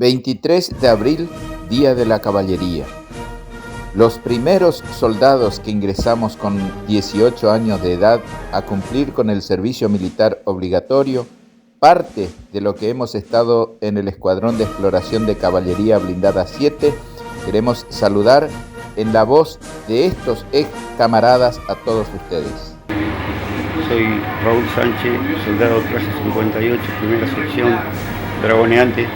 23 de abril, Día de la Caballería. Los primeros soldados que ingresamos con 18 años de edad a cumplir con el servicio militar obligatorio, parte de lo que hemos estado en el Escuadrón de Exploración de Caballería Blindada 7, queremos saludar en la voz de estos ex camaradas a todos ustedes. Soy Raúl Sánchez, soldado clase 58, primera sección, dragoneante.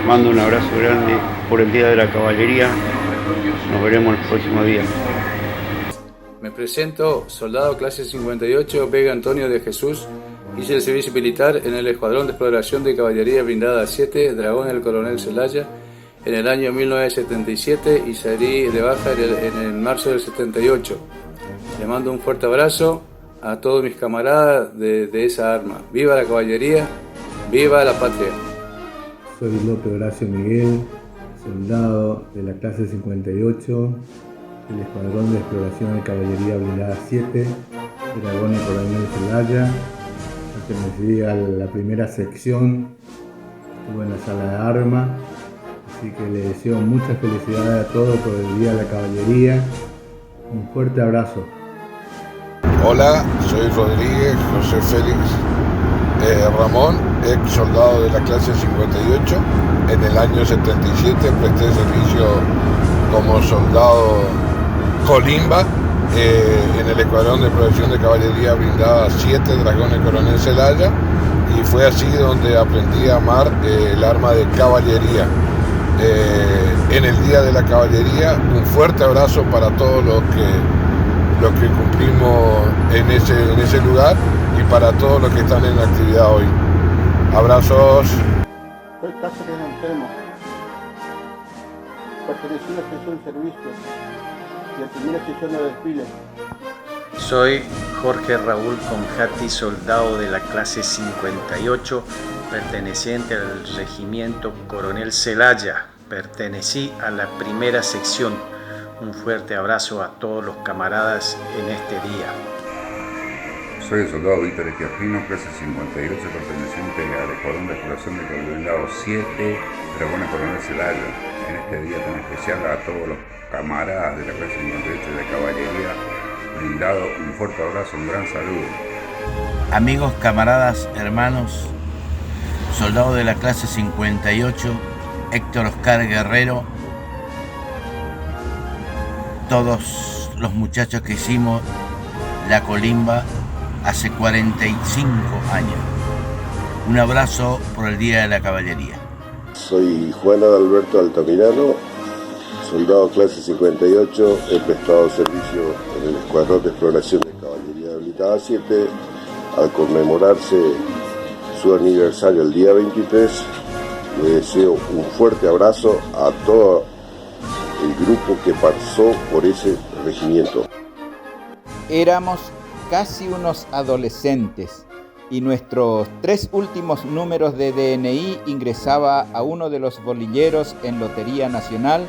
Mando un abrazo grande por el Día de la Caballería. Nos veremos el próximo día. Me presento, soldado clase 58, Vega Antonio de Jesús. Hice el servicio militar en el Escuadrón de Exploración de Caballería Blindada 7, Dragón del Coronel Celaya, en el año 1977 y salí de baja en marzo del 78. Le mando un fuerte abrazo a todos mis camaradas de esa arma. ¡Viva la caballería! ¡Viva la patria! Soy López Horacio Miguel, soldado de la clase 58, del Escuadrón de Exploración de Caballería Blindada 7, Dragón del Coronel Celaya. Pertenecí a la primera sección, estuve en la sala de armas, así que le deseo muchas felicidades a todos por el Día de la Caballería. Un fuerte abrazo. Hola, soy Rodríguez José Félix Ramón, ex soldado de la clase 58. En el año 77 presté servicio como soldado colimba en el Escuadrón de Exploración de Caballería Blindada 7, Dragón del Coronel Celaya, y fue así donde aprendí a amar el arma de caballería. En el Día de la Caballería, un fuerte abrazo para todos los que cumplimos en ese lugar y para todos los que están en la actividad hoy. Abrazos. Soy Cáceres Anselmo. Pertenecí a la sección servicio y a la primera sección de desfile. Soy Jorge Raúl Conjati, soldado de la clase 58, perteneciente al regimiento Coronel Celaya. Pertenecí a la primera sección. Un fuerte abrazo a todos los camaradas en este día. Soy el soldado Víctor Esquiafino, clase 58, perteneciente al Escuadrón de Exploración de Caballería Blindada 7, Dragón del Coronel Celaya. En este día tan especial a todos los camaradas de la clase 58 de Caballería Blindado, un fuerte abrazo, un gran saludo. Amigos, camaradas, hermanos, soldado de la clase 58, Héctor Oscar Guerrero, todos los muchachos que hicimos la colimba hace 45 años. Un abrazo por el Día de la Caballería. Soy Juan Adalberto Altamirano, soldado clase 58, he prestado servicio en el Escuadrón de Exploración de Caballería Blindada 7. Al conmemorarse su aniversario el día 23, le deseo un fuerte abrazo a todo el grupo que pasó por ese regimiento. Éramos casi unos adolescentes y nuestros 3 últimos números de DNI ingresaba a uno de los bolilleros en Lotería Nacional,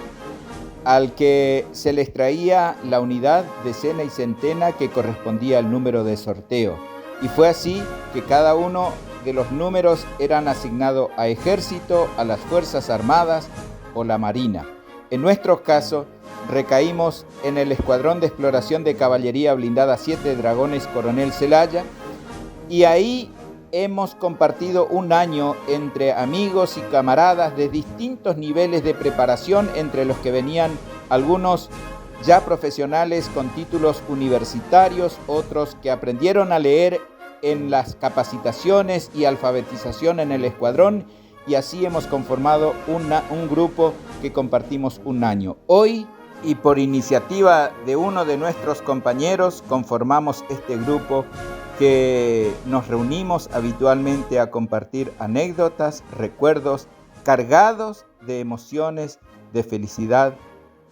al que se les traía la unidad, decena y centena que correspondía al número de sorteo. Y fue así que cada uno de los números eran asignados a Ejército, a las Fuerzas Armadas o la Marina. En nuestro caso, recaímos en el Escuadrón de Exploración de Caballería Blindada 7, Dragones Coronel Celaya, y ahí hemos compartido un año entre amigos y camaradas de distintos niveles de preparación, entre los que venían algunos ya profesionales con títulos universitarios, otros que aprendieron a leer en las capacitaciones y alfabetización en el escuadrón, y así hemos conformado un grupo que compartimos un año. Hoy, y por iniciativa de uno de nuestros compañeros, conformamos este grupo que nos reunimos habitualmente a compartir anécdotas, recuerdos cargados de emociones, de felicidad,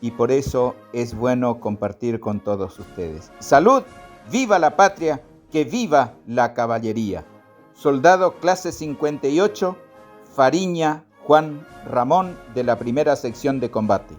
y por eso es bueno compartir con todos ustedes. ¡Salud! ¡Viva la patria! ¡Que viva la caballería! Soldado clase 58, Fariña Juan Ramón, de la primera sección de combate.